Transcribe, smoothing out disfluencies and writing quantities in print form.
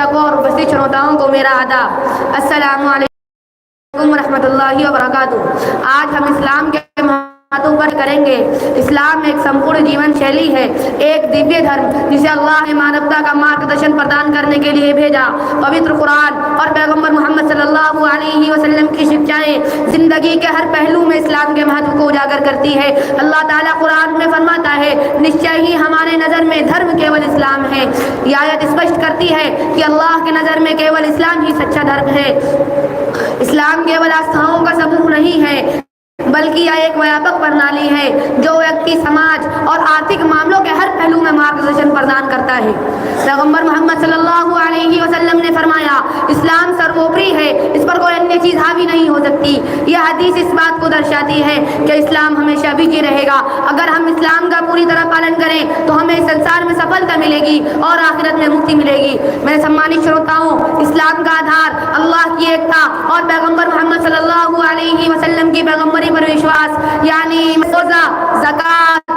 दर्शकों और उपस्थित श्रोताओं को मेरा आदाब। अस्सलामु अलैकुम रहमतुल्लाहि व बरकातुहू। आज हम इस्लाम के महत्व पर करेंगे। इस्लाम एक संपूर्ण जीवन शैली है, एक दिव्य धर्म जिसे अल्लाह ने मानवता का मार्गदर्शन प्रदान करने के लिए भेजा। पवित्र कुरान और पैगंबर मोहम्मद सल्लल्लाहु अलैहि वसल्लम की शिक्षाएं जिंदगी के हर पहलू में इस्लाम के महत्व को उजागर करती है। अल्लाह ताला कुरान में फरमाता है, निश्चय ही हमारे नज़र में धर्म केवल इस्लाम है। यह आयत स्पष्ट करती है कि अल्लाह की नज़र में केवल इस्लाम ही सच्चा धर्म है। इस्लाम केवल आस्थाओं का समूह नहीं है, बल्कि यह एक व्यापक प्रणाली है जो व्यक्ति, समाज और आर्थिक मामलों के हर पहलू में मार्गदर्शन प्रदान करता है। पैगंबर मोहम्मद सल्लल्लाहु अलैहि वसल्लम ने फरमाया, इस्लाम सर्वोपरि है, इस पर कोई अन्य चीज हावी नहीं हो सकती। यह हदीस इस बात को दर्शाती है कि इस्लाम हमेशा विजयी रहेगा। अगर हम इस्लाम का पूरी तरह पालन करें तो हमें संसार में सफलता मिलेगी और आखिरत में मुक्ति मिलेगी। मेरे सम्मानित श्रोताओं, इस्लाम का आधार अल्लाह की एकता और पैगंबर मोहम्मद सल्लल्लाहु अलैहि वसल्लम की पैगंबरी पर विश्वास यानी रोज़ा, ज़कात,